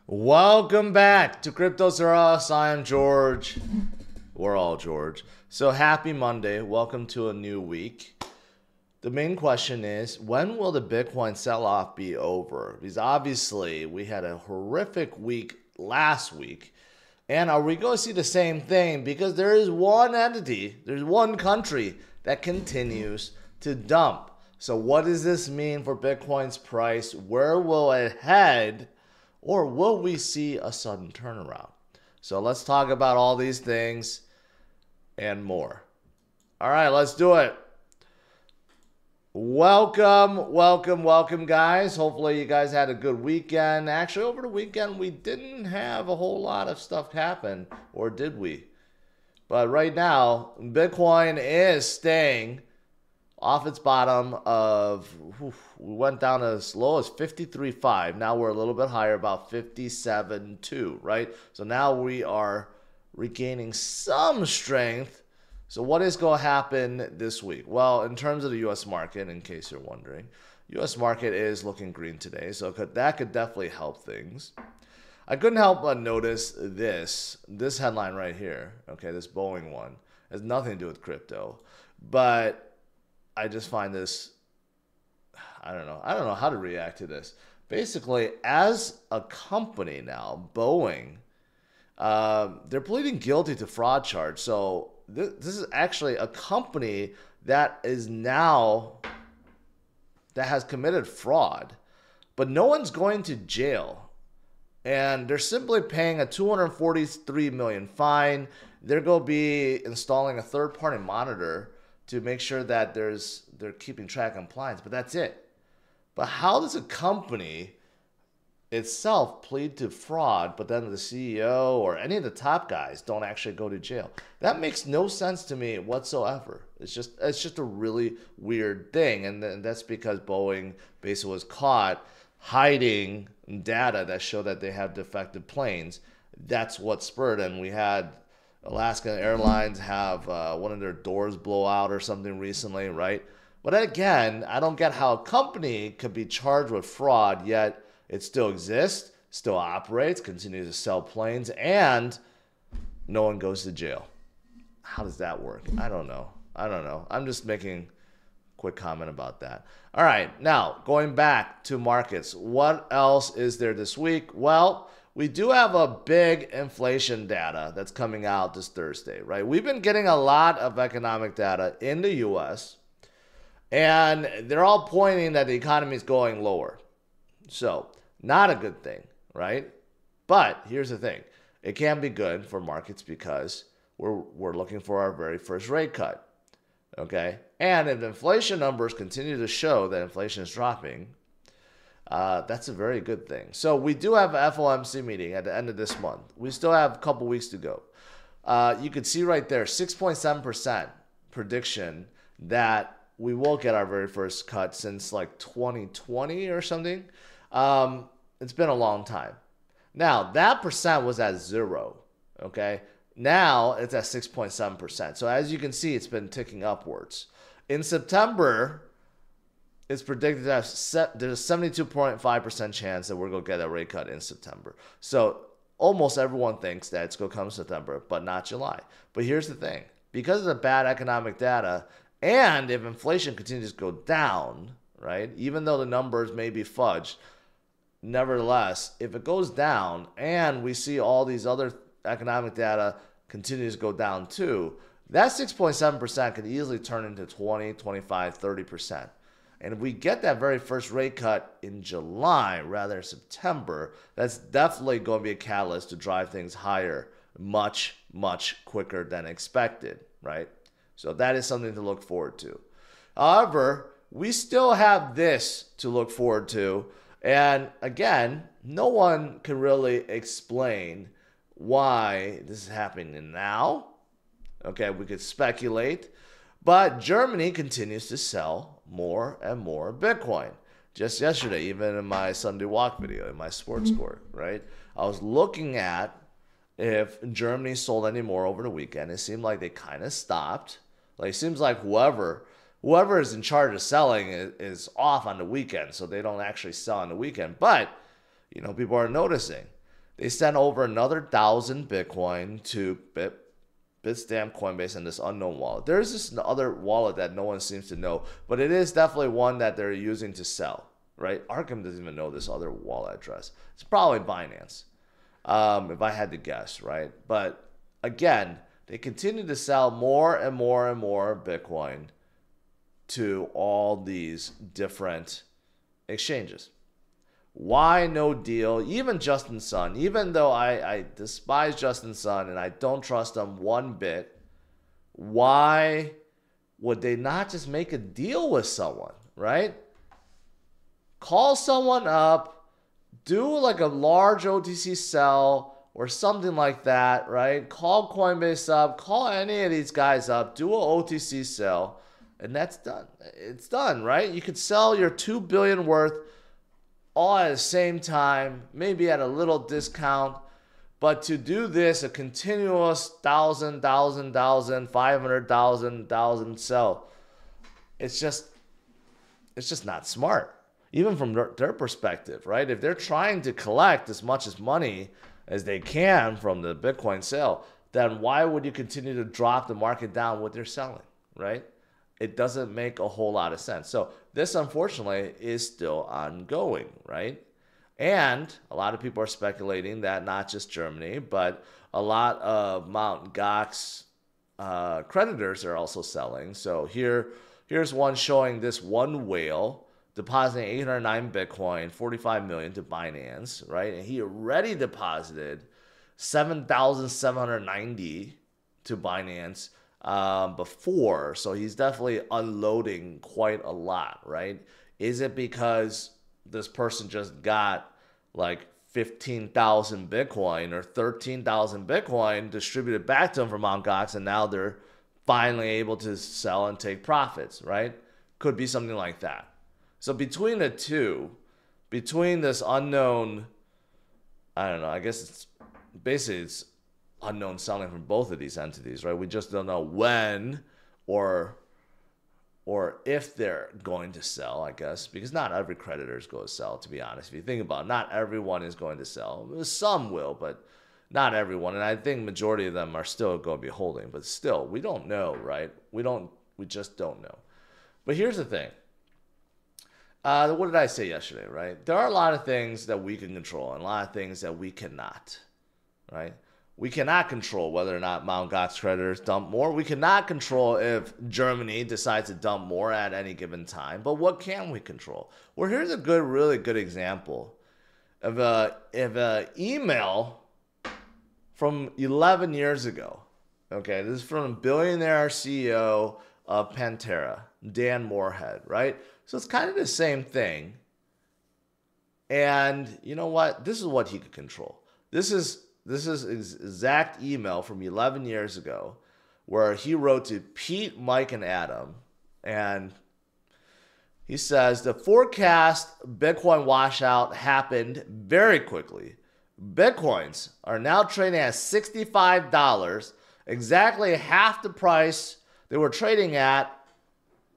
Welcome back to CryptosRUs. I am George. We're all George. So happy Monday. Welcome to a new week. The main question is, when will the Bitcoin sell-off be over? Because obviously we had a horrific week last week. And are we going to see the same thing? Because there is one entity, there's one country that continues to dump. So what does this mean for Bitcoin's price? Where will it head? Or will we see a sudden turnaround? So let's talk about all these things and more. All right, let's do it. Welcome, guys. Hopefully you guys had a good weekend. Actually, over the weekend, we didn't have a whole lot of stuff happen, or did we? But right now, Bitcoin is staying off its bottom of, we went down as low as 53.5. Now we're a little bit higher, about 57.2, right? So now we are regaining some strength. So what is going to happen this week? Well, in terms of the U.S. market, in case you're wondering, U.S. market is looking green today. So that could definitely help things. I couldn't help but notice this headline right here. Okay, this Boeing one. It has nothing to do with crypto. But I just find this, I don't know how to react to this. Basically, as a company now, Boeing, they're pleading guilty to fraud charge. So this is actually a company that is now, that has committed fraud, but no one's going to jail. And they're simply paying a $243 million fine. They're going to be installing a third-party monitor to make sure that they're keeping track of compliance, but that's it. But how does a company itself plead to fraud, but then the CEO or any of the top guys don't actually go to jail? That makes no sense to me whatsoever. It's just a really weird thing, and that's because Boeing basically was caught hiding data that showed that they have defective planes. That's what spurred, and we had Alaska Airlines have one of their doors blow out or something recently, right? But again, I don't get how a company could be charged with fraud, yet it still exists, still operates, continues to sell planes, and no one goes to jail. How does that work? I don't know. I'm just making a quick comment about that. All right, now going back to markets. What else is there this week? Well, we do have a big inflation data that's coming out this Thursday, right? We've been getting a lot of economic data in the U.S., and they're all pointing that the economy is going lower. So, not a good thing, right? But here's the thing. It can be good for markets because we're looking for our very first rate cut, okay? And if the inflation numbers continue to show that inflation is dropping, that's a very good thing. So we do have an FOMC meeting at the end of this month. We still have a couple weeks to go. You can see right there, 6.7% prediction that we will get our very first cut since like 2020 or something. It's been a long time. Now, that percent was at 0, okay? Now it's at 6.7%. So as you can see, it's been ticking upwards. In September, it's predicted that there's a 72.5% chance that we're going to get a rate cut in September. So almost everyone thinks that it's going to come in September, but not July. But here's the thing. Because of the bad economic data, and if inflation continues to go down, right, even though the numbers may be fudged, nevertheless, if it goes down and we see all these other economic data continues to go down too, that 6.7% could easily turn into 20, 25, 30%. And if we get that very first rate cut in July rather than September, that's definitely going to be a catalyst to drive things higher much, much quicker than expected, right? So that is something to look forward to. However, we still have this to look forward to. And again, no one can really explain why this is happening now. Okay, we could speculate. But Germany continues to sell more and more Bitcoin. Just yesterday, even in my Sunday walk video, in my sports score, right? I was looking at if Germany sold any more over the weekend. It seemed like they kind of stopped. Like, it seems like whoever is in charge of selling is off on the weekend, so they don't actually sell on the weekend. But, you know, people are noticing. They sent over another 1,000 Bitcoin to Bitstamp, Coinbase, and this unknown wallet. There's this other wallet that no one seems to know, but it is definitely one that they're using to sell, right? Arkham doesn't even know this other wallet address. It's probably Binance, if I had to guess, right? But again, they continue to sell more and more and more Bitcoin to all these different exchanges. Why no deal? Even Justin Sun, even though I despise Justin Sun and I don't trust him one bit, why would they not just make a deal with someone, right? Call someone up, do like a large OTC sell or something like that, right? Call Coinbase up, call any of these guys up, do an OTC sell, and that's done. It's done, right? You could sell your $2 billion worth all at the same time, maybe at a little discount. But to do this, a continuous 1,000, 500,000 sell, it's just not smart. Even from their perspective, right? If they're trying to collect as much money as they can from the Bitcoin sale, then why would you continue to drop the market down what they're selling, right? It doesn't make a whole lot of sense. So this, unfortunately, is still ongoing, right? And a lot of people are speculating that not just Germany, but a lot of Mt. Gox creditors are also selling. So here's one showing this one whale depositing 809 Bitcoin, 45 million to Binance, right? And he already deposited 7,790 to Binance before, so he's definitely unloading quite a lot, right? Is it because this person just got like 15,000 Bitcoin or 13,000 Bitcoin distributed back to them from Mt. Gox, and now they're finally able to sell and take profits, right? Could be something like that. So between the two, between this unknown, I don't know, I guess it's unknown selling from both of these entities, right? We just don't know when or if they're going to sell, I guess, because not every creditor is going to sell, to be honest. If you think about it, not everyone is going to sell. Some will, but not everyone. And I think majority of them are still going to be holding, but still, we don't know, right? We just don't know. But here's the thing. What did I say yesterday, right? There are a lot of things that we can control and a lot of things that we cannot, right? We cannot control whether or not Mt. Gox creditors dump more. We cannot control if Germany decides to dump more at any given time. But what can we control? Well, here's a really good example of an email from 11 years ago. Okay, this is from billionaire CEO of Pantera, Dan Moorhead, right? So it's kind of the same thing. And you know what? This is what he could control. This is exact email from 11 years ago where he wrote to Pete, Mike, and Adam. And he says, the forecast Bitcoin washout happened very quickly. Bitcoins are now trading at $65, exactly half the price they were trading at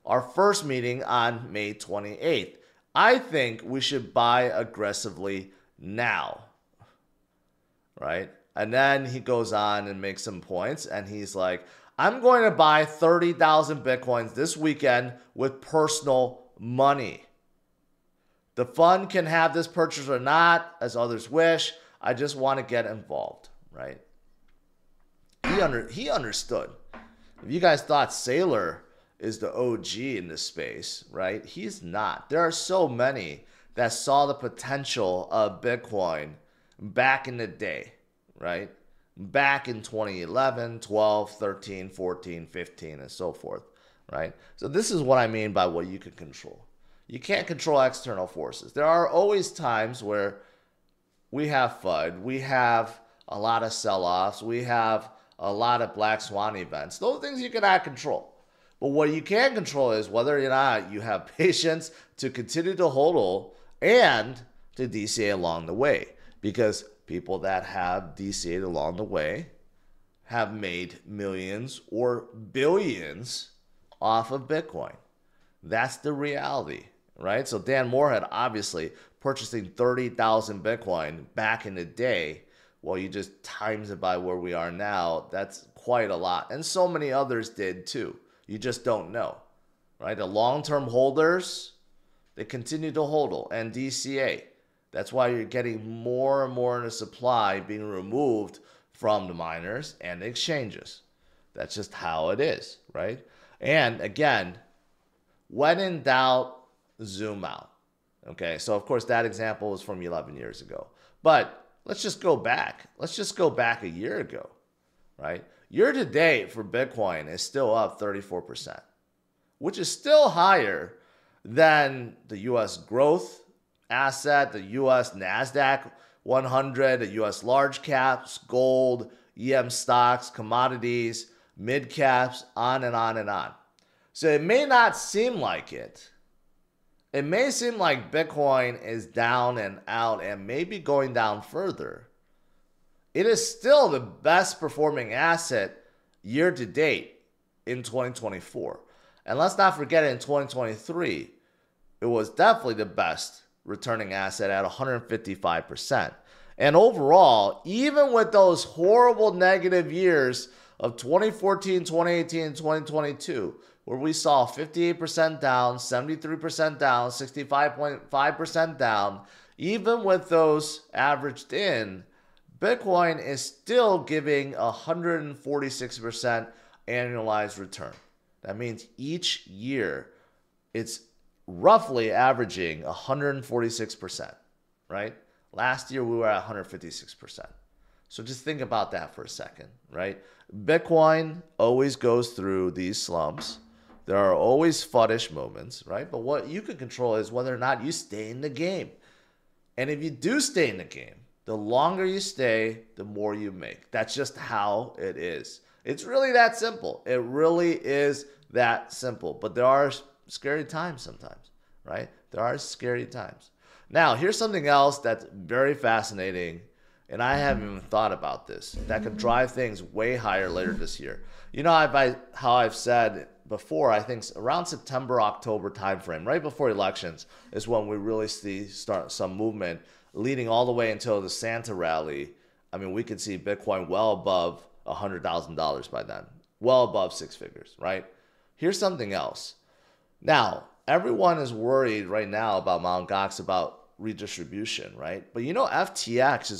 our first meeting on May 28th. I think we should buy aggressively now. Right? And then he goes on and makes some points. And he's like, I'm going to buy 30,000 Bitcoins this weekend with personal money. The fund can have this purchase or not, as others wish. I just want to get involved. Right? He understood. If you guys thought Saylor is the OG in this space, right? He's not. There are so many that saw the potential of Bitcoin back in the day, right? Back in 2011, 12, 13, 14, 15, and so forth, right? So this is what I mean by what you can control. You can't control external forces. There are always times where we have FUD, we have a lot of sell-offs, we have a lot of black swan events. Those things you cannot control. But what you can control is whether or not you have patience to continue to hodl and to DCA along the way. Because people that have DCA'd along the way have made millions or billions off of Bitcoin. That's the reality, right? So Dan Moorhead obviously purchasing 30,000 Bitcoin back in the day well, you just times it by where we are now. That's quite a lot. And so many others did too. You just don't know, right? The long-term holders, they continue to hold, and DCA. That's why you're getting more and more in the supply being removed from the miners and the exchanges. That's just how it is, right? And again, when in doubt, zoom out. Okay, so of course that example was from 11 years ago. But let's just go back. Let's just go back a year ago, right? Year to date for Bitcoin is still up 34%, which is still higher than the US growth asset, the US NASDAQ 100, the US large caps, gold, EM stocks, commodities, mid caps, on and on and on. So it may not seem like it. It may seem like Bitcoin is down and out and maybe going down further. It is still the best performing asset year to date in 2024. And let's not forget in 2023, it was definitely the best returning asset at 155%. And overall, even with those horrible negative years of 2014, 2018, and 2022, where we saw 58% down, 73% down, 65.5% down, even with those averaged in, Bitcoin is still giving 146% annualized return. That means each year it's roughly averaging 146%, right? Last year we were at 156%. So just think about that for a second, right? Bitcoin always goes through these slumps. There are always fuddish moments, right? But what you can control is whether or not you stay in the game. And if you do stay in the game, the longer you stay, the more you make. That's just how it is. It's really that simple. It really is that simple. But there are scary times sometimes, right? There are scary times. Now, here's something else that's very fascinating, and I haven't even thought about this, that could drive things way higher later this year. You know, how I've said before, I think around September, October timeframe, right before elections, is when we really start some movement leading all the way until the Santa rally. I mean, we could see Bitcoin well above $100,000 by then, well above six figures, right? Here's something else. Now, everyone is worried right now about Mt. Gox about redistribution, right? But you know, FTX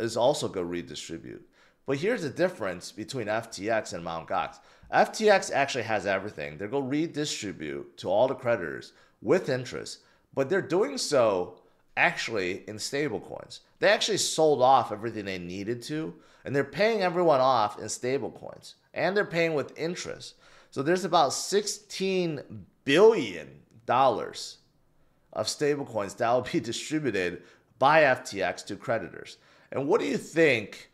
is also going to redistribute. But here's the difference between FTX and Mt. Gox. FTX actually has everything. They're going to redistribute to all the creditors with interest, but they're doing so actually in stablecoins. They actually sold off everything they needed to, and they're paying everyone off in stablecoins, and they're paying with interest. So there's about $16 billion of stablecoins that will be distributed by FTX to creditors. And what do you think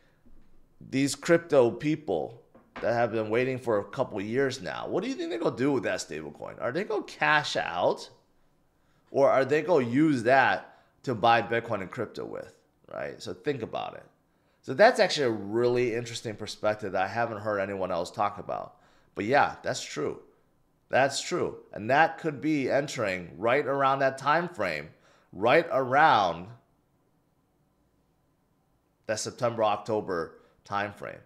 these crypto people that have been waiting for a couple of years now, what do you think they're going to do with that stablecoin? Are they going to cash out, or are they going to use that to buy Bitcoin and crypto with, right? So think about it. So that's actually a really interesting perspective that I haven't heard anyone else talk about. But yeah, that's true. That's true. And that could be entering right around that time frame, right around that September, October time frame.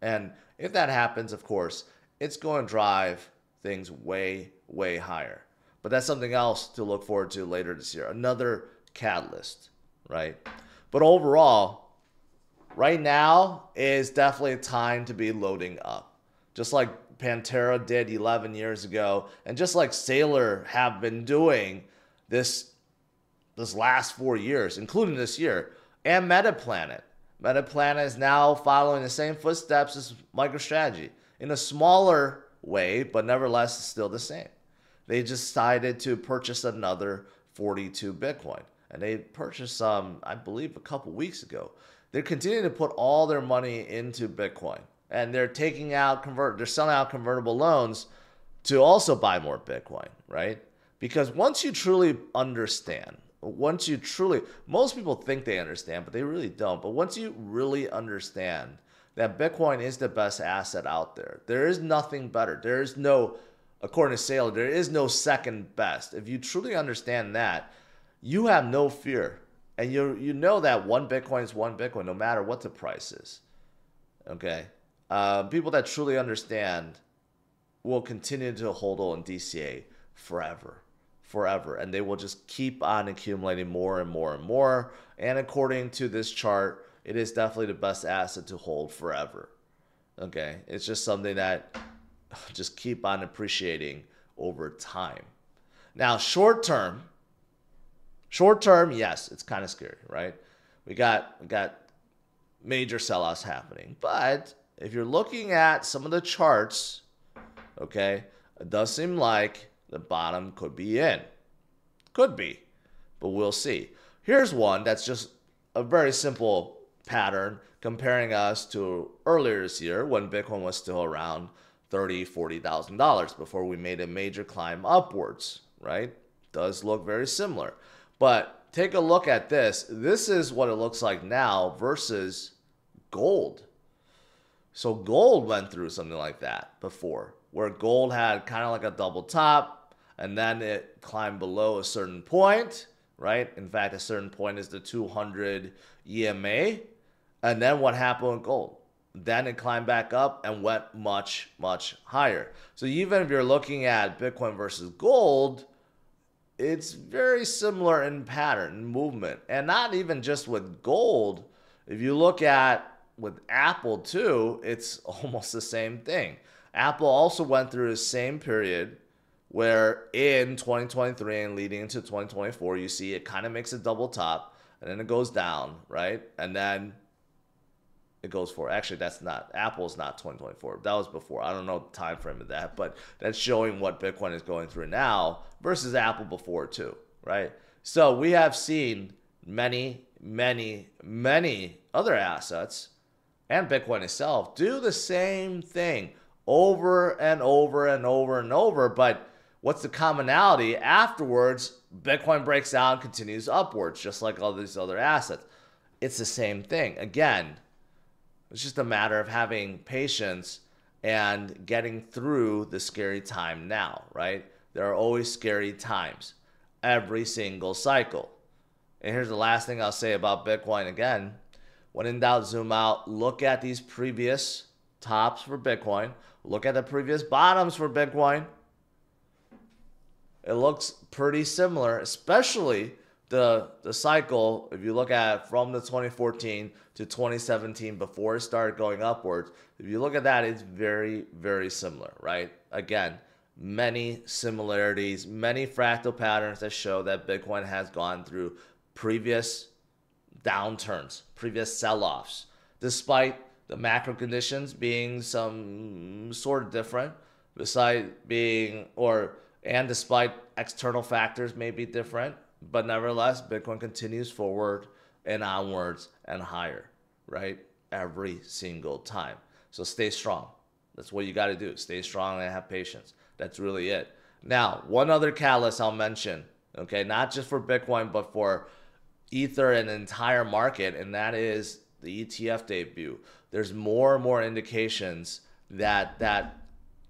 And if that happens, of course, it's going to drive things way, way higher. But that's something else to look forward to later this year. Another catalyst, right? But overall, right now is definitely a time to be loading up. Just like Pantera did 11 years ago, and just like Sailor have been doing this last 4 years, including this year, and Metaplanet. Metaplanet is now following the same footsteps as MicroStrategy in a smaller way, but nevertheless still the same. They decided to purchase another 42 Bitcoin, and they purchased some, I believe, a couple weeks ago. They're continuing to put all their money into Bitcoin, and they're they're selling out convertible loans to also buy more Bitcoin, right? Because once you truly understand, most people think they understand, but they really don't. But once you really understand that Bitcoin is the best asset out there, there is nothing better. There is no, according to Sailor, there is no second best. If you truly understand that, you have no fear And you know that one Bitcoin is one Bitcoin no matter what the price is. Okay? People that truly understand will continue to hold on DCA forever. Forever. And they will just keep on accumulating more and more and more. And according to this chart, it is definitely the best asset to hold forever. Okay? It's just something that just keep on appreciating over time. Now, short term, yes, it's kind of scary, right? We got major sellouts happening. But if you're looking at some of the charts, okay, it does seem like the bottom could be in. Could be, but we'll see. Here's one that's just a very simple pattern comparing us to earlier this year when Bitcoin was still around $30,000, $40,000 before we made a major climb upwards, right? Does look very similar. But take a look at this. This is what it looks like now versus gold. So gold went through something like that before, where gold had kind of like a double top, and then it climbed below a certain point, right? In fact, a certain point is the 200 EMA. And then what happened with gold? Then it climbed back up and went much, much higher. So even if you're looking at Bitcoin versus gold, it's very similar in pattern, movement. And not even just with gold. If you look at with Apple too, it's almost the same thing. Apple also went through the same period where in 2023 and leading into 2024, you see it kind of makes a double top and then it goes down, right? And then it goes for, actually that's not, Apple's not 2024. That was before. I don't know the time frame of that, but that's showing what Bitcoin is going through now versus Apple before too, right? So we have seen many other assets and Bitcoin itself do the same thing over and over and over and over. But what's the commonality? Afterwards, Bitcoin breaks down, continues upwards, just like all these other assets. It's the same thing. Again, it's just a matter of having patience and getting through the scary time now, right? There are always scary times every single cycle. And here's the last thing I'll say about Bitcoin again. When in doubt, zoom out. Look at these previous tops for Bitcoin. Look at the previous bottoms for Bitcoin. It looks pretty similar, especially the cycle. If you look at from the 2014 to 2017 before it started going upwards, if you look at that, it's very, very similar, right? Again, many similarities, many fractal patterns that show that Bitcoin has gone through previous downturns, previous sell-offs, despite the macro conditions being some sort of different, and despite external factors may be different, but nevertheless, Bitcoin continues forward and onwards and higher, right? Every single time. So stay strong. That's what you got to do. Stay strong and have patience. That's really it. Now, one other catalyst I'll mention, okay, not just for Bitcoin, but for Ether and the entire market, and that is the ETF debut. There's more and more indications that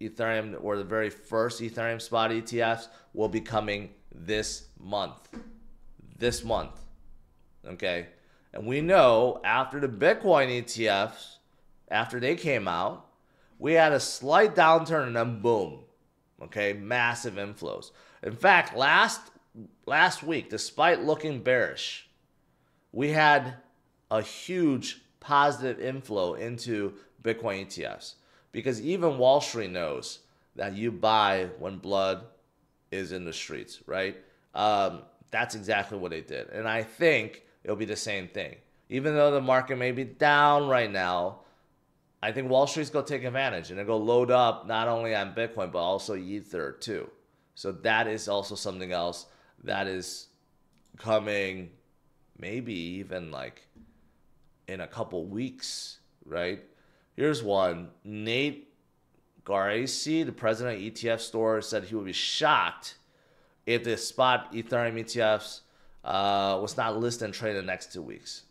Ethereum, or the very first Ethereum spot ETFs, will be coming this month. This month. Okay? And we know after the Bitcoin ETFs, after they came out, we had a slight downturn and then boom. Okay? Massive inflows. In fact, last week, despite looking bearish, we had a huge positive inflow into Bitcoin ETFs. Because even Wall Street knows that you buy when blood is in the streets, right? That's exactly what they did. And I think it'll be the same thing. Even though the market may be down right now, I think Wall Street's going to take advantage and they'll go load up not only on Bitcoin, but also Ether too. So that is also something else that is coming maybe even like in a couple weeks, right? Here's one. Nate Garaci, the president of ETF Store, said he would be shocked if the spot Ethereum ETFs was not listed and traded in the next 2 weeks.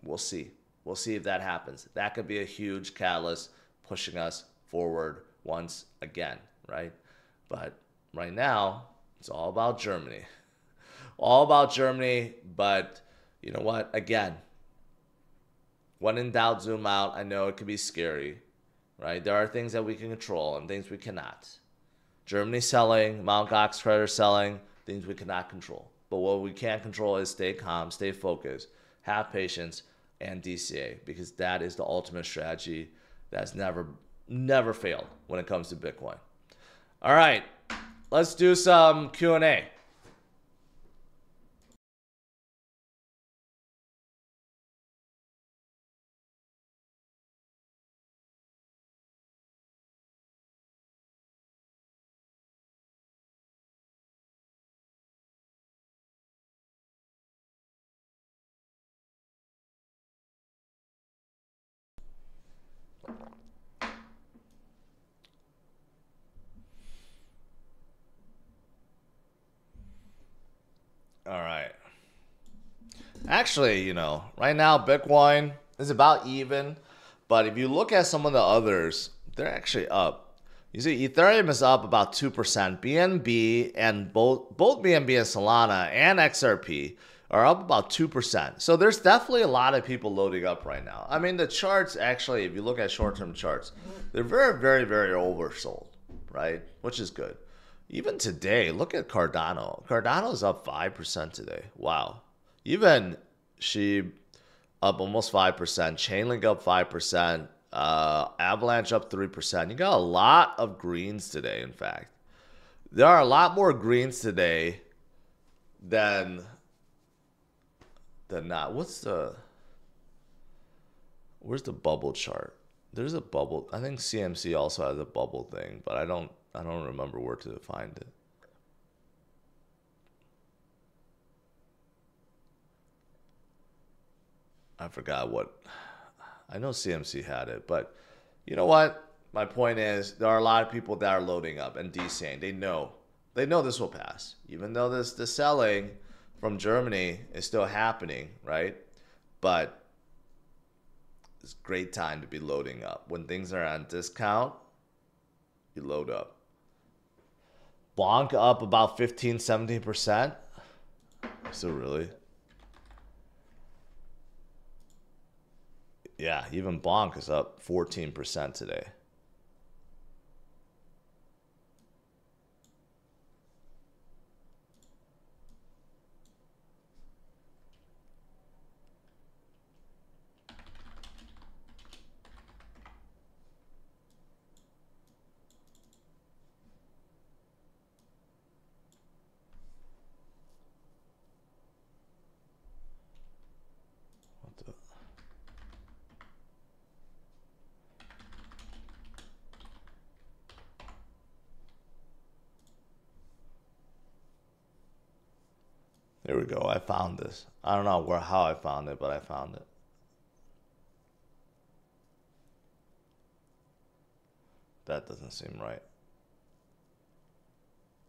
We'll see. We'll see if that happens. That could be a huge catalyst pushing us forward once again, right? But right now, it's all about Germany. All about Germany, but you know what? Again, when in doubt, zoom out. I know it can be scary, right? There are things that we can control and things we cannot. Germany selling, Mt. Gox credit selling, things we cannot control. But what we can control is stay calm, stay focused, have patience, and DCA, because that is the ultimate strategy that's never failed when it comes to Bitcoin. All right, let's do some Q&A. All right. Actually, you know, right now Bitcoin is about even, but if you look at some of the others, they're actually up. You see, Ethereum is up about 2%. BNB and both BNB and Solana and XRP are up about 2%. So there's definitely a lot of people loading up right now. I mean, the charts actually, if you look at short-term charts, they're very, very, very oversold, right? Which is good. Even today, look at Cardano. Cardano's up 5% today. Wow. Even SHIB up almost 5%. Chainlink up 5%. Avalanche up 3%. You got a lot of greens today, in fact. There are a lot more greens today than not. Where's the bubble chart? There's a bubble. I think CMC also has a bubble thing, but I don't remember where to find it. I forgot what. I know CMC had it, but you know what? My point is there are a lot of people that are loading up and DCing. They know this will pass, even though the selling from Germany is still happening, right? But it's a great time to be loading up. When things are on discount, you load up. Bonk up about 15-17%. So really? Yeah, even Bonk is up 14% today. There we go. I found this. I don't know how I found it, but I found it. That doesn't seem right.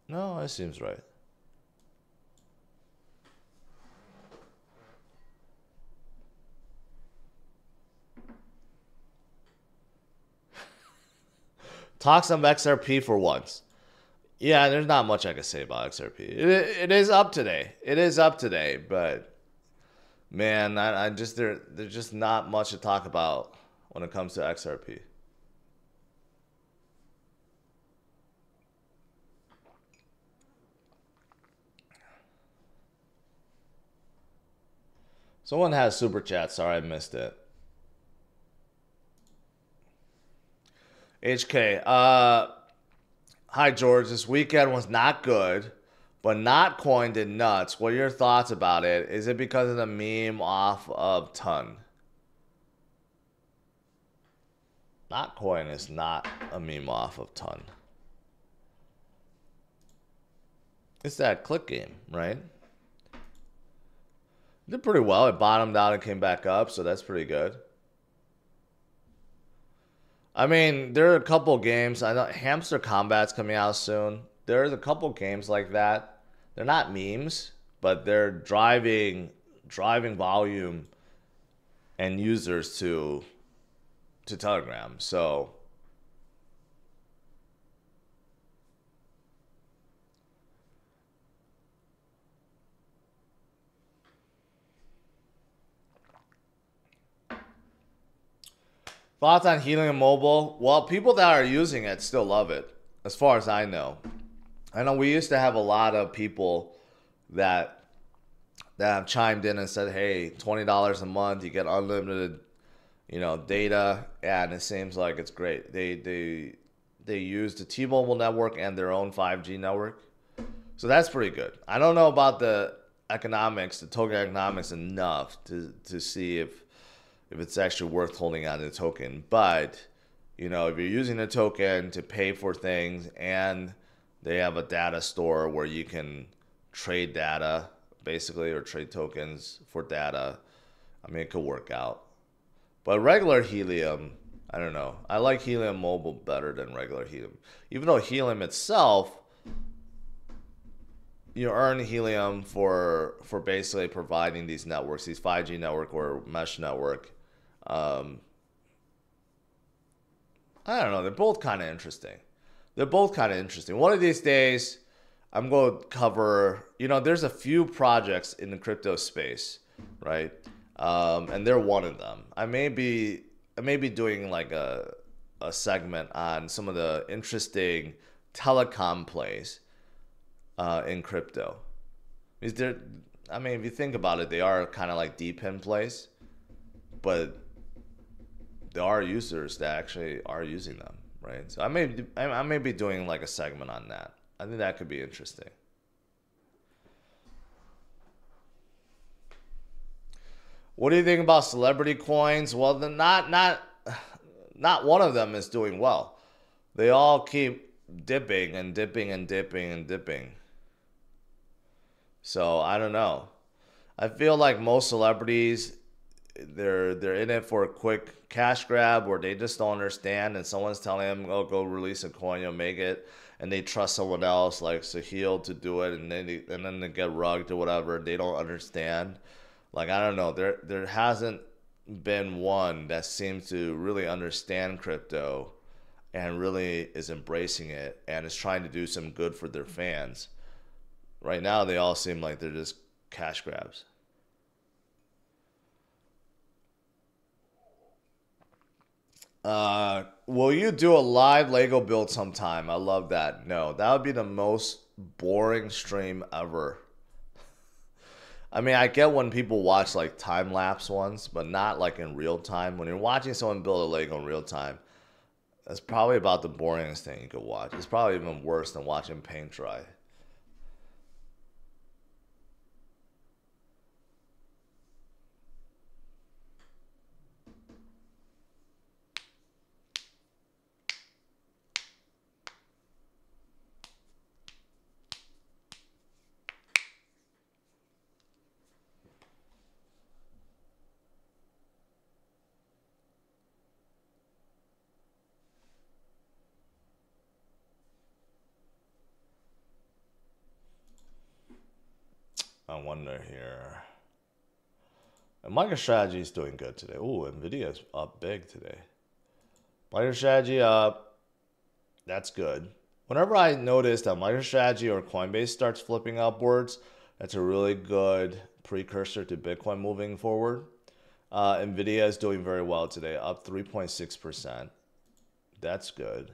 No, it seems right. Talk some XRP for once. Yeah, there's not much I can say about XRP. It is up today. It is up today, but man, I just there's just not much to talk about when it comes to XRP. Someone has super chat. Sorry, I missed it. HK, hi George. This weekend was not good, but Notcoin did nuts. What are your thoughts about it? Is it because of the meme off of Ton? Notcoin is not a meme off of Ton. It's that click game, right? Did pretty well. It bottomed out and came back up, so that's pretty good. I mean, there are a couple games. I know Hamster Combat's coming out soon. There's a couple games like that. They're not memes, but they're driving volume and users to Telegram. So Thoughts on Helium Mobile? Well, people that are using it still love it, as far as I know. I know we used to have a lot of people that have chimed in and said, hey, $20 a month, you get unlimited, data, and it seems like it's great. They use the T-Mobile network and their own 5G network. So that's pretty good. I don't know about the economics, the token economics enough to see if it's actually worth holding on to the token. But, if you're using the token to pay for things and they have a data store where you can trade data, basically, or trade tokens for data, I mean, it could work out. But regular Helium, I don't know. I like Helium Mobile better than regular Helium. Even though Helium itself, you earn Helium for basically providing these networks, these 5G network or mesh network. I don't know. They're both kind of interesting. One of these days, I'm going to cover, there's a few projects in the crypto space, right? And they're one of them. I may be doing like a segment on some of the interesting telecom plays in crypto. If you think about it, they are kind of like deep in plays, but there are users that actually are using them, right? So I may be doing like a segment on that. I think that could be interesting. What do you think about celebrity coins? Well, not one of them is doing well. They all keep dipping and dipping and dipping and dipping. So I don't know. I feel like most celebrities, they're in it for a quick cash grab, or they just don't understand, and someone's telling them, "Oh, go release a coin, you'll make it," and they trust someone else like Sahil to do it, and then they get rugged or whatever. They don't understand. Like, I don't know. There hasn't been one that seems to really understand crypto and really is embracing it and is trying to do some good for their fans. Right now, they all seem like they're just cash grabs. Will you do a live Lego build sometime? I love that. No, that would be the most boring stream ever. I mean, I get when people watch like time lapse ones, but not like in real time. When you're watching someone build a Lego in real time, that's probably about the boringest thing you could watch. It's probably even worse than watching paint dry. I wonder here. And MicroStrategy is doing good today. Ooh, Nvidia is up big today. MicroStrategy up. That's good. Whenever I notice that MicroStrategy or Coinbase starts flipping upwards, that's a really good precursor to Bitcoin moving forward. Nvidia is doing very well today, up 3.6%. That's good.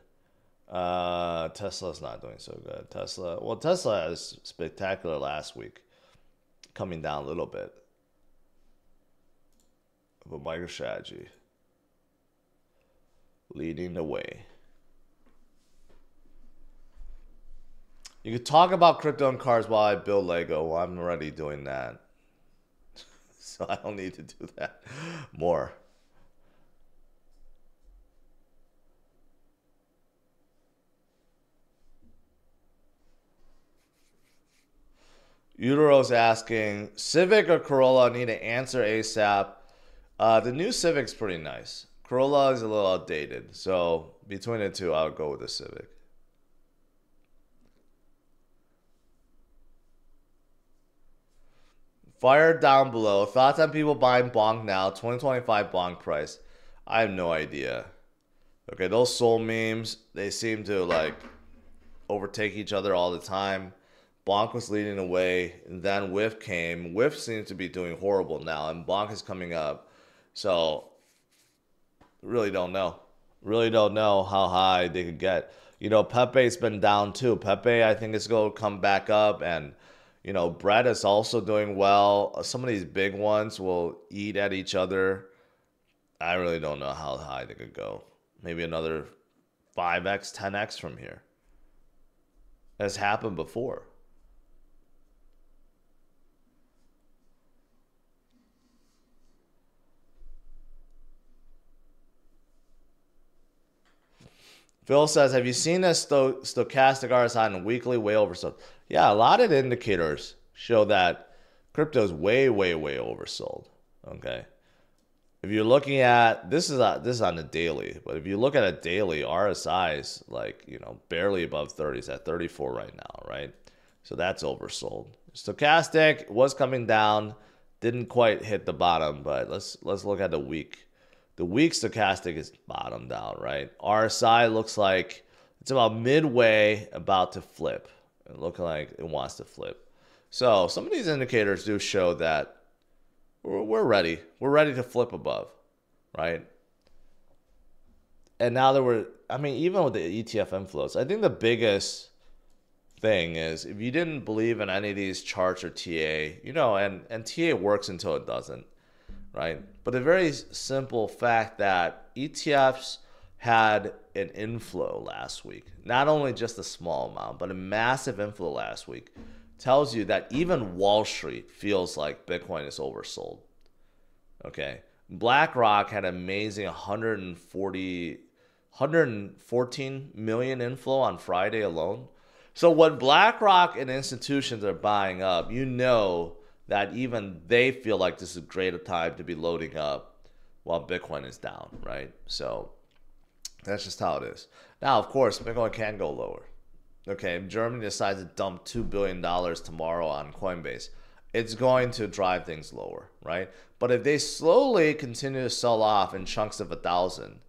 Tesla's not doing so good. Tesla is spectacular last week, coming down a little bit. But MicroStrategy leading the way. You could talk about crypto and cars while I build Lego. Well, I'm already doing that. So I don't need to do that more. Utero's asking, Civic or Corolla? Need to answer ASAP. The new Civic's pretty nice. Corolla is a little outdated. So between the two, I would go with the Civic. Fire down below. Thoughts on people buying Bonk now? 2025 Bonk price. I have no idea. Okay, those soul memes, they seem to like overtake each other all the time. Bonk was leading the way, and then Whiff came. Whiff seems to be doing horrible now, and Bonk is coming up. So Really don't know. Really don't know how high they could get. You know, Pepe's been down too. Pepe, I think, is going to come back up. And, you know, bread is also doing well. Some of these big ones will eat at each other. I really don't know how high they could go. Maybe another 5x, 10x from here. Has happened before. Phil says, have you seen this stochastic RSI on a weekly way oversold? Yeah, a lot of the indicators show that crypto is way, way, way oversold. Okay. If you're looking at this is on the daily, but if you look at a daily, RSI is like, you know, barely above 30. It's at 34 right now, right? So that's oversold. Stochastic was coming down, didn't quite hit the bottom, but let's look at the week. The week stochastic is bottomed out, right? RSI looks like it's about midway, about to flip. It looks like it wants to flip. So some of these indicators do show that we're ready. We're ready to flip above, right? And now that even with the ETF inflows, I think the biggest thing is if you didn't believe in any of these charts or TA, you know, and TA works until it doesn't, right? But the very simple fact that ETFs had an inflow last week, not only just a small amount, but a massive inflow last week, tells you that even Wall Street feels like Bitcoin is oversold. Okay. BlackRock had an amazing 114 million inflow on Friday alone. So when BlackRock and institutions are buying up, you know that even they feel like this is a great time to be loading up while Bitcoin is down, right? So that's just how it is. Now, of course, Bitcoin can go lower. Okay, if Germany decides to dump $2 billion tomorrow on Coinbase, it's going to drive things lower, right? But if they slowly continue to sell off in chunks of 1,000,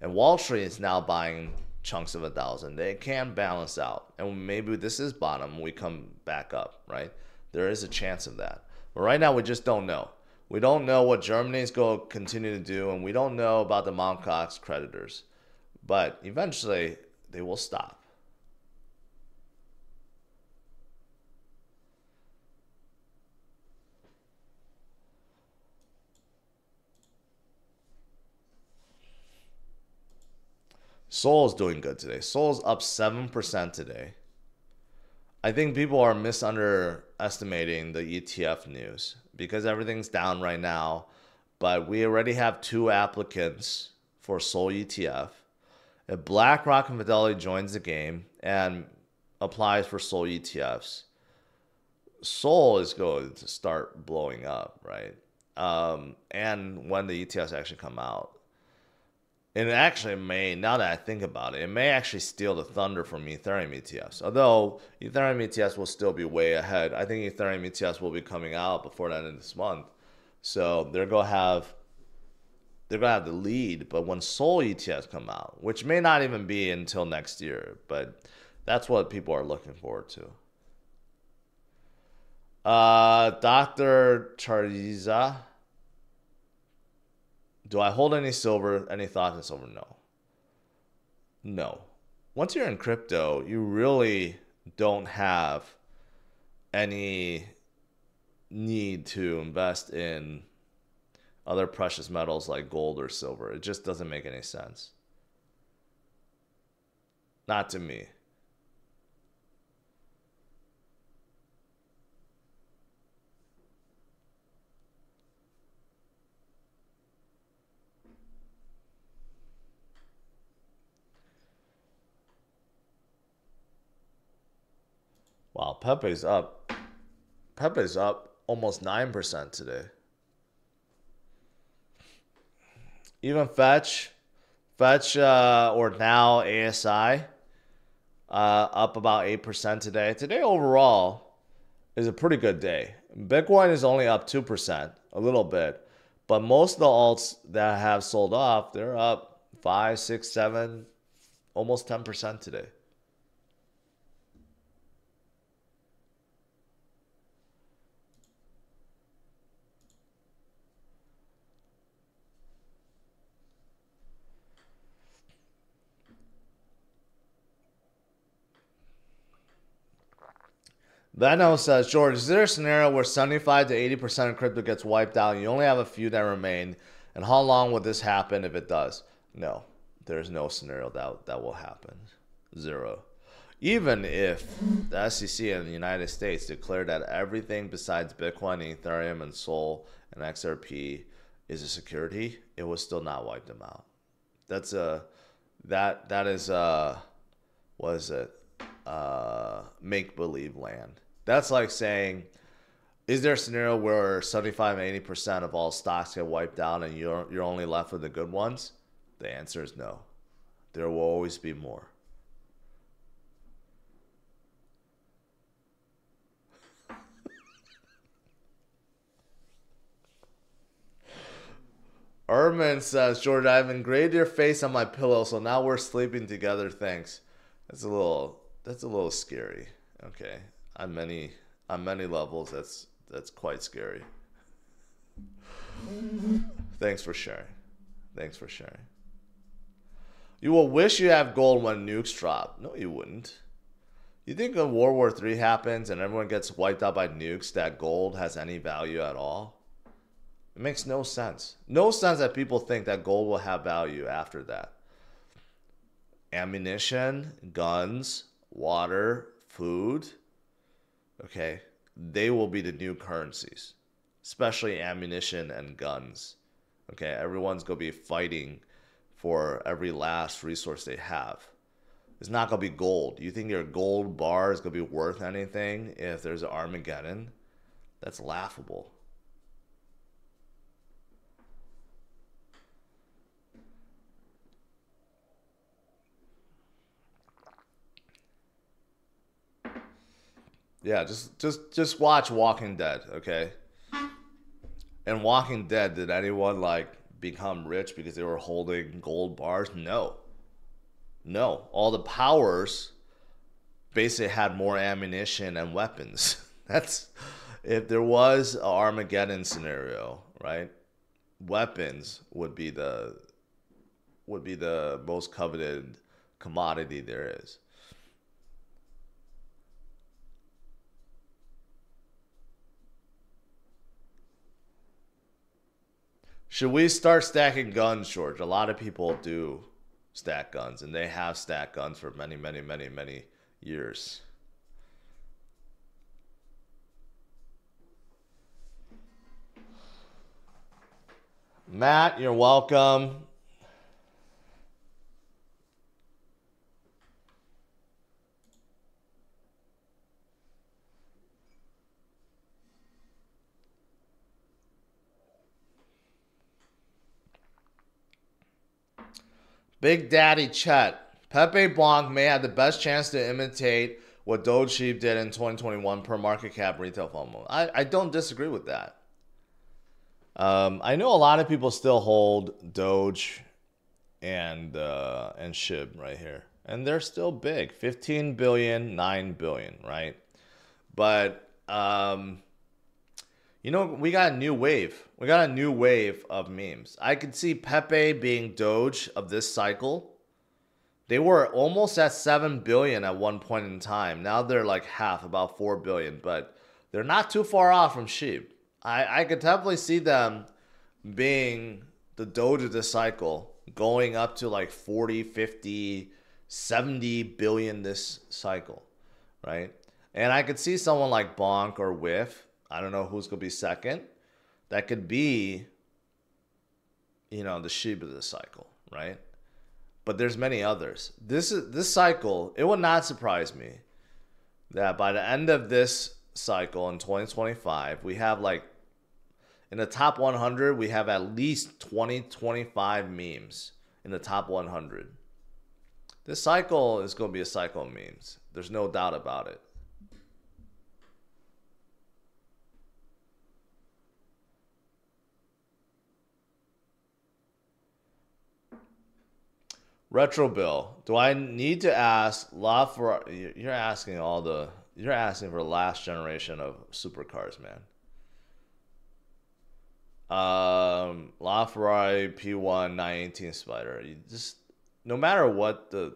and Wall Street is now buying chunks of 1,000, they can balance out. And maybe this is bottom, we come back up, right? There is a chance of that. But right now, we just don't know. We don't know what Germany is going to continue to do, and we don't know about the Mt. Gox creditors. But eventually, they will stop. Sol is doing good today. Sol's up 7% today. I think people are underestimating the ETF news because everything's down right now. But we already have 2 applicants for Sol ETF. If BlackRock and Fidelity joins the game and applies for Sol ETFs, Sol is going to start blowing up, right? And when the ETFs actually come out. And it actually may, now that I think about it, it may actually steal the thunder from Ethereum ETFs. Although Ethereum ETFs will still be way ahead. I think Ethereum ETFs will be coming out before the end of this month. So they're gonna have the lead. But when Sol ETFs come out, which may not even be until next year, but that's what people are looking forward to. Dr. Chariza. Do I hold any silver? Any thoughts on silver? No. No. Once you're in crypto, you really don't have any need to invest in other precious metals like gold or silver. It just doesn't make any sense. Not to me. Wow, Pepe's up. Pepe's up almost 9% today. Even Fetch, or now ASI, up about 8% today. Today overall is a pretty good day. Bitcoin is only up 2%, a little bit, but most of the alts that have sold off, they're up 5, 6, 7, almost 10% today. Leno says, George, is there a scenario where 75 to 80% of crypto gets wiped out and you only have a few that remain? And how long will this happen if it does? No, there's no scenario that will happen. Zero. Even if the SEC in the United States declared that everything besides Bitcoin, Ethereum, and Sol and XRP is a security, it will still not wipe them out. That's what is it? Make-believe land. That's like saying, is there a scenario where 75 and 80% of all stocks get wiped out and you're only left with the good ones? The answer is no. There will always be more. Erman says, George, I've engraved your face on my pillow, so now we're sleeping together. Thanks. That's a little scary. Okay. On many levels, that's quite scary. Thanks for sharing. Thanks for sharing. You will wish you have gold when nukes drop. No, you wouldn't. You think when World War III happens and everyone gets wiped out by nukes, that gold has any value at all? It makes no sense. No sense that people think that gold will have value after that. Ammunition, guns, water, food, okay, they will be the new currencies, especially ammunition and guns. Okay, everyone's going to be fighting for every last resource they have. It's not going to be gold. You think your gold bar is going to be worth anything if there's an Armageddon? That's laughable. Yeah, just watch Walking Dead, okay? In Walking Dead, did anyone like become rich because they were holding gold bars? No. No. All the powers basically had more ammunition and weapons. That's if there was an Armageddon scenario, right? Weapons would be the most coveted commodity there is. Should we start stacking guns, George? A lot of people do stack guns, and they have stacked guns for many, many, many, many years. Matt, you're welcome. Big Daddy Chet. Pepe Blanc may have the best chance to imitate what Doge Sheep did in 2021 per market cap retail FOMO. I don't disagree with that. I know a lot of people still hold Doge and SHIB right here. And they're still big. 15 billion, 9 billion, right? But you know, we got a new wave. We got a new wave of memes. I could see Pepe being Doge of this cycle. They were almost at 7 billion at one point in time. Now they're like half, about 4 billion. But they're not too far off from Sheep. I could definitely see them being the Doge of this cycle, going up to like 40, 50, 70 billion this cycle, right? And I could see someone like Bonk or Whiff. I don't know who's going to be second. That could be, you know, the sheep of the cycle, right? But there's many others. This cycle, it would not surprise me that by the end of this cycle in 2025, we have like, in the top 100, we have at least 20, 25 memes in the top 100. This cycle is going to be a cycle of memes. There's no doubt about it. Retro Bill, do I need to ask you're asking for the last generation of supercars, man. LaFerrari P1 918 Spider. You just, no matter what the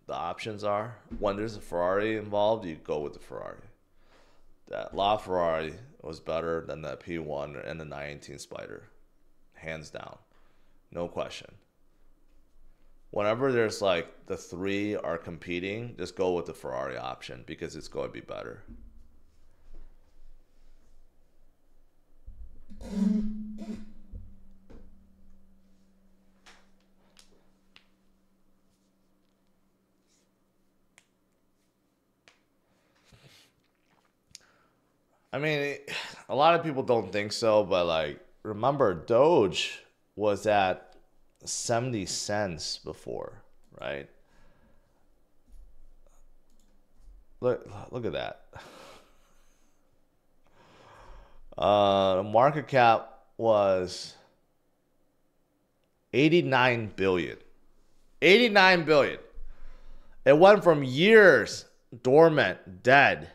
options are, when there's a Ferrari involved, you go with the Ferrari. that LaFerrari was better than the P1 and the 918 Spider. Hands down. No question. Whenever there's like the three are competing, just go with the Ferrari option because it's going to be better. I mean, a lot of people don't think so, but like, remember, Doge was at 70 cents before, right? Look at that. The market cap was 89 billion. 89 billion. It went from years dormant, dead.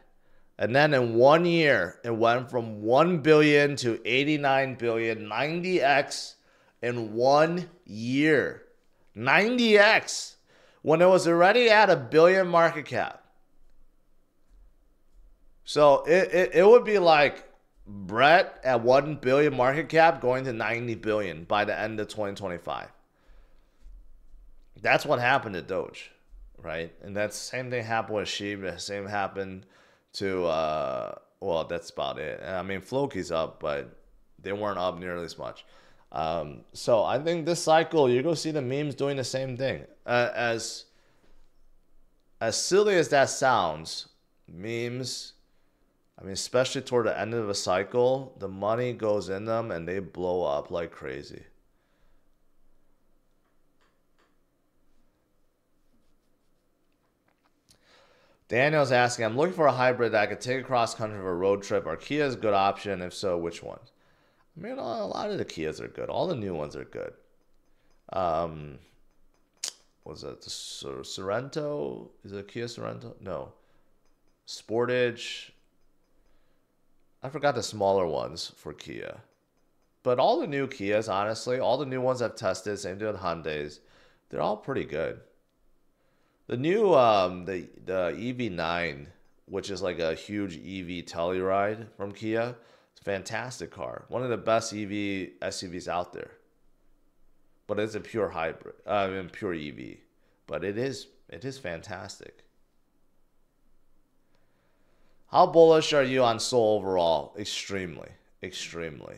And then in 1 year, it went from 1 billion to 89 billion, 90x in 1 year. 90x when it was already at a billion market cap. So it would be like Brett at 1 billion market cap going to 90 billion by the end of 2025. That's what happened to Doge, right? And that same thing happened with Shiba. Same happened to, well, that's about it. I mean, Floki's up, but they weren't up nearly as much. So I think this cycle, you're going to see the memes doing the same thing. As silly as that sounds, memes, I mean, especially toward the end of a cycle, the money goes in them and they blow up like crazy. Daniel's asking, I'm looking for a hybrid that I could take across country for a road trip. Are Kias a good option? If so, which ones? I mean, a lot of the Kias are good. All the new ones are good. Was it the Sorento? Is it a Kia Sorento? No. Sportage. I forgot the smaller ones for Kia. But all the new Kias, honestly, all the new ones I've tested, same thing with Hyundais, they're all pretty good. The new the EV9, which is like a huge EV Telluride from Kia, it's a fantastic car. One of the best EV SUVs out there. But it's a pure hybrid, pure EV. But it is fantastic. How bullish are you on Sol overall? Extremely, extremely.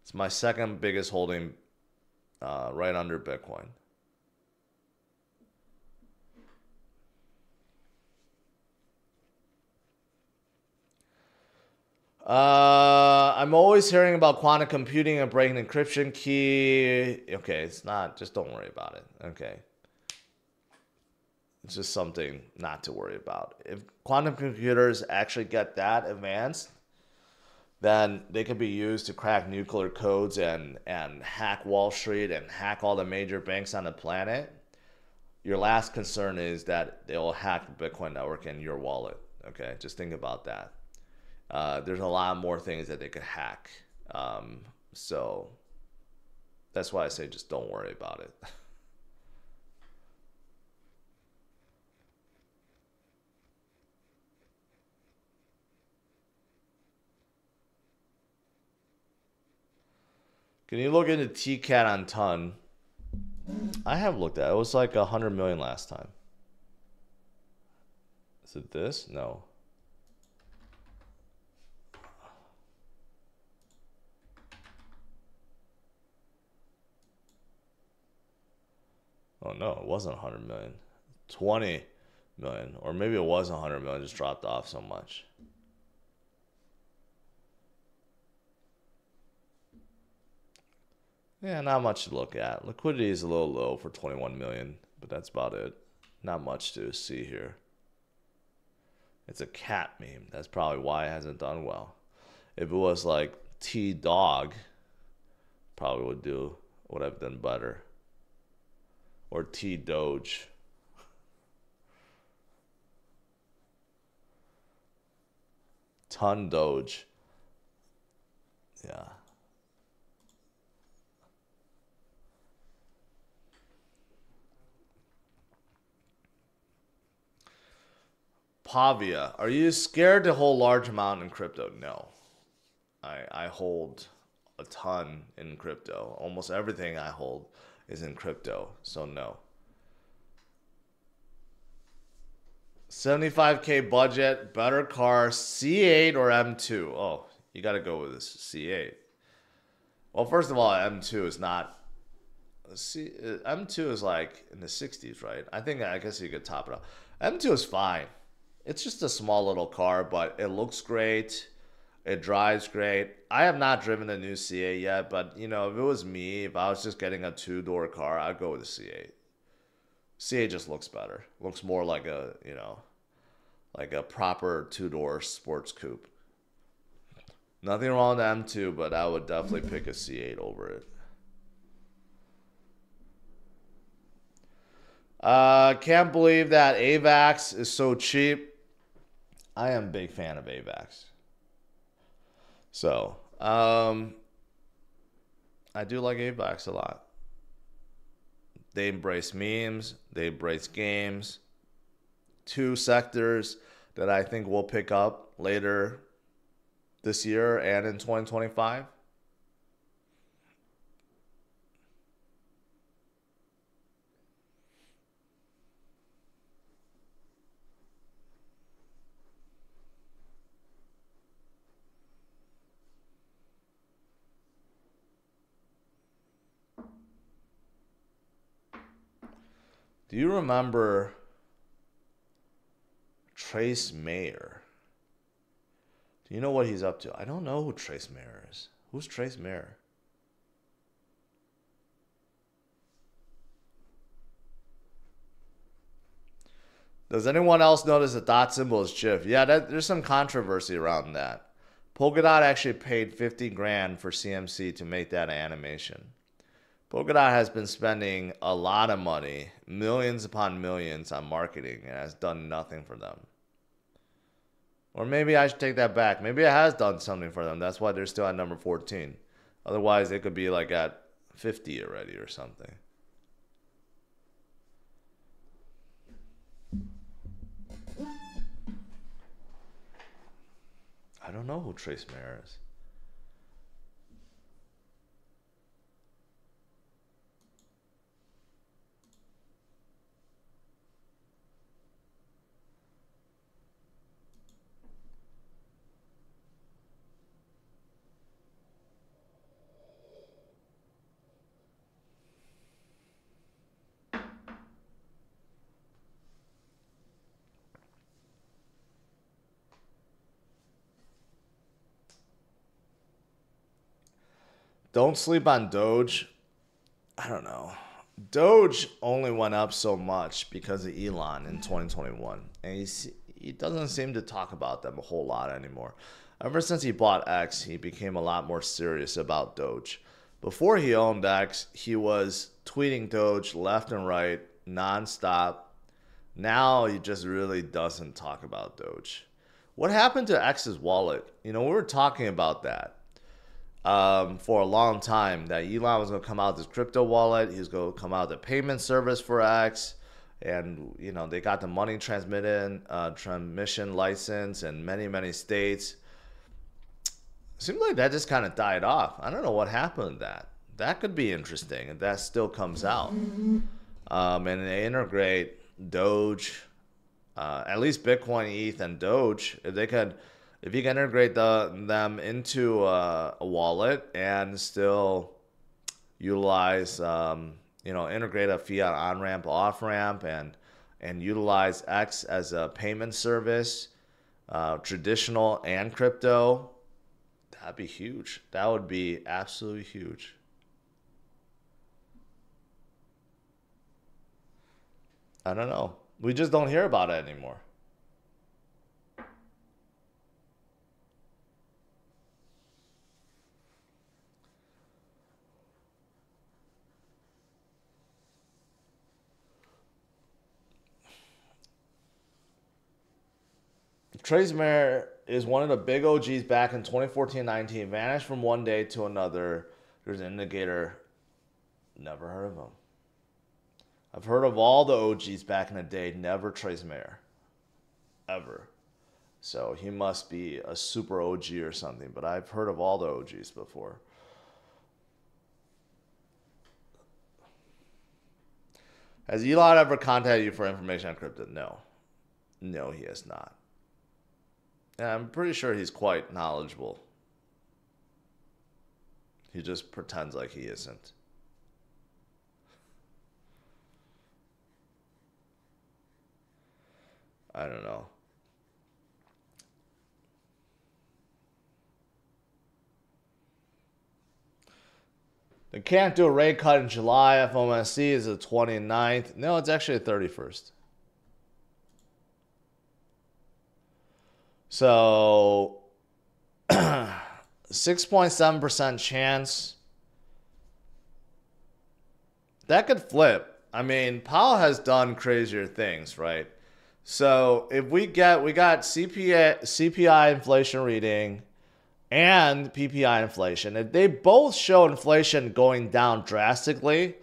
It's my second biggest holding, right under Bitcoin. I'm always hearing about quantum computing and breaking encryption key. Okay, it's not, just don't worry about it. Okay. It's just something not to worry about. If quantum computers actually get that advanced, then they can be used to crack nuclear codes and hack Wall Street and hack all the major banks on the planet. Your last concern is that they'll hack the Bitcoin network and your wallet. Okay, just think about that. There's a lot more things that they could hack. So that's why I say just don't worry about it. Can you look into TCAT on ton? I have looked at it. It was like 100 million last time. Is it this? No. Oh no, it wasn't 100 million. 20 million. Or maybe it was 100 million, just dropped off so much. Yeah, not much to look at. Liquidity is a little low for 21 million, but that's about it. Not much to see here. It's a cat meme. That's probably why it hasn't done well. If it was like T-Dog, probably would have done better. Or T-Doge. Ton Doge. Yeah. Pavia, are you scared to hold large amount in crypto? No. I hold a ton in crypto. Almost everything I hold is in crypto, so no. 75K budget, better car, C8 or M2? Oh, you got to go with this C8. Well, first of all, M2 is not. M2 is like in the 60s, right? I guess you could top it up. M2 is fine. It's just a small little car, but it looks great. It drives great. I have not driven the new C8 yet, but you know, if it was me, if I was just getting a two-door car, I'd go with the C8. C8 just looks better. Looks more like a, you know, like a proper two-door sports coupe. Nothing wrong with M2, but I would definitely pick a C8 over it. Can't believe that AVAX is so cheap. I am a big fan of AVAX. So, I do like AVAX a lot. They embrace memes. They embrace games. Two sectors that I think will pick up later this year and in 2025. Do you remember Trace Mayer? Do you know what he's up to? I don't know who Trace Mayer is. Who's Trace Mayer? Does anyone else notice the dot symbol is GIF? Yeah, there's some controversy around that. Polkadot actually paid 50 grand for CMC to make that animation. Polkadot has been spending a lot of money, millions upon millions on marketing, and has done nothing for them. Or maybe I should take that back. Maybe it has done something for them. That's why they're still at number 14. Otherwise, they could be like at 50 already or something. I don't know who Trace Mayer is. Don't sleep on Doge. I don't know. Doge only went up so much because of Elon in 2021. And he doesn't seem to talk about them a whole lot anymore. Ever since he bought X, he became a lot more serious about Doge. Before he owned X, he was tweeting Doge left and right, nonstop. Now he just really doesn't talk about Doge. What happened to X's wallet? You know, we were talking about that for a long time, that Elon was going to come out with this crypto wallet. He was going to come out with a payment service for X. And, you know, they got the money transmission license in many, many states. Seems like that just kind of died off. I don't know what happened to that. That could be interesting if that still comes out. And they integrate Doge, at least Bitcoin, ETH, and Doge. If you can integrate them into a wallet and still utilize, integrate a fiat on-ramp, off-ramp, and utilize X as a payment service, traditional and crypto, that'd be huge. That would be absolutely huge. I don't know. We just don't hear about it anymore. Trace Mayer is one of the big OGs back in 2014-19. Vanished from one day to another. There's an indicator. Never heard of him. I've heard of all the OGs back in the day. Never Trace Mayer. ever. So he must be a super OG or something, but I've heard of all the OGs before. Has Elon ever contacted you for information on crypto? No. No, he has not. And I'm pretty sure he's quite knowledgeable. He just pretends like he isn't. I don't know. They can't do a rate cut in July. FOMC is the 29th. No, it's actually the 31st. So 6.7% chance. That could flip. I mean, Powell has done crazier things, right? So if we got CPI inflation reading and PPI inflation, if they both show inflation going down drastically,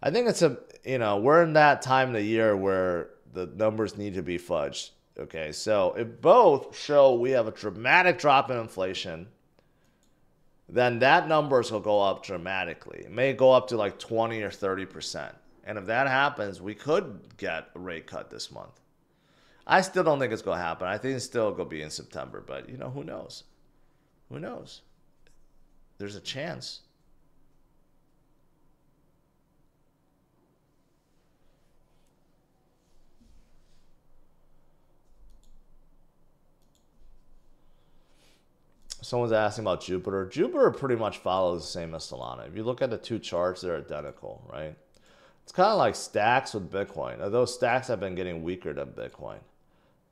I think it's we're in that time of the year where the numbers need to be fudged. Okay, so if both show we have a dramatic drop in inflation, then that numbers will go up dramatically. It may go up to like 20 or 30%. And if that happens, we could get a rate cut this month. I still don't think it's going to happen. I think it's still going to be in September, but who knows? Who knows? There's a chance. Someone's asking about Jupiter. Jupiter pretty much follows the same as Solana. If you look at the two charts, they're identical, right? It's kind of like stacks with Bitcoin, although stacks have been getting weaker than Bitcoin.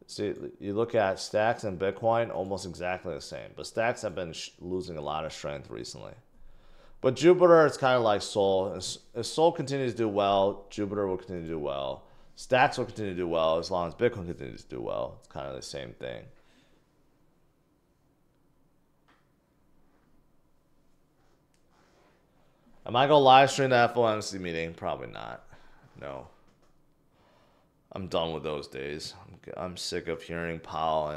See, you look at stacks and Bitcoin, almost exactly the same. But stacks have been losing a lot of strength recently. But Jupiter, it's kind of like Sol. If Sol continues to do well, Jupiter will continue to do well. Stacks will continue to do well as long as Bitcoin continues to do well. It's kind of the same thing. Am I going to live stream the FOMC meeting? Probably not. No. I'm done with those days. I'm sick of hearing Powell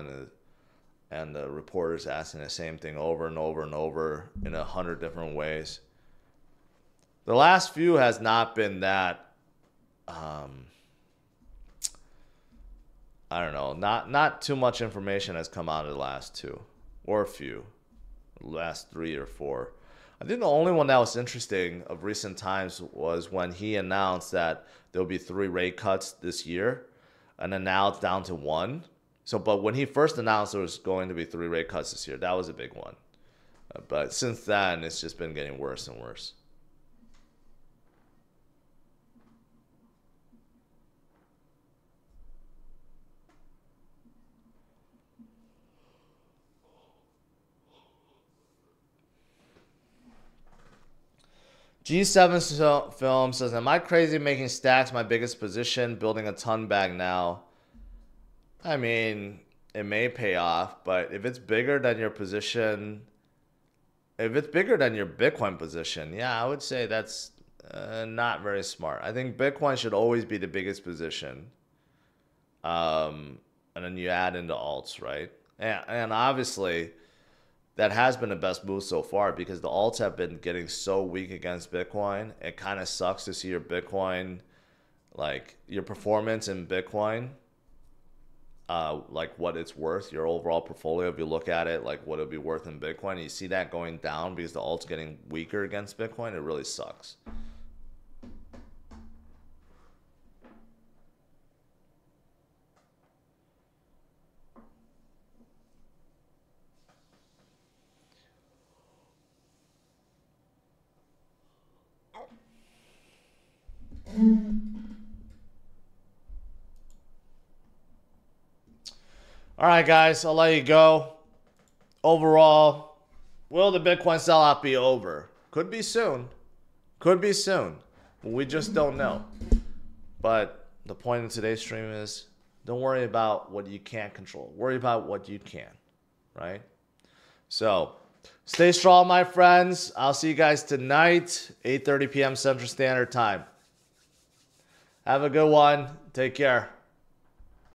and the reporters asking the same thing over and over and over in 100 different ways. The last few has not been that, I don't know, not too much information has come out of the last two, or a few, the last 3 or 4. I think the only one that was interesting of recent times was when he announced that there'll be 3 rate cuts this year, and then now it's down to 1. So, but when he first announced there was going to be 3 rate cuts this year, that was a big one. But since then, it's just been getting worse and worse. G7 Film says, am I crazy making stacks my biggest position, building a ton bag now? I mean, it may pay off, but if it's bigger than your position, if it's bigger than your Bitcoin position, yeah, I would say that's not very smart. I think Bitcoin should always be the biggest position. And then you add into alts, right? And obviously, that has been the best move so far because the alts have been getting so weak against Bitcoin. It kind of sucks to see your Bitcoin, like your performance in Bitcoin, like what it's worth, your overall portfolio. If you look at it, like what it'll be worth in Bitcoin, and you see that going down because the alt's getting weaker against Bitcoin. It really sucks. All right, guys, I'll let you go. Overall, will the Bitcoin sellout be over? Could be soon. Could be soon. We just don't know. But the point of today's stream is don't worry about what you can't control. Worry about what you can, right? So stay strong, my friends. I'll see you guys tonight, 8:30 p.m. Central Standard Time. Have a good one. Take care.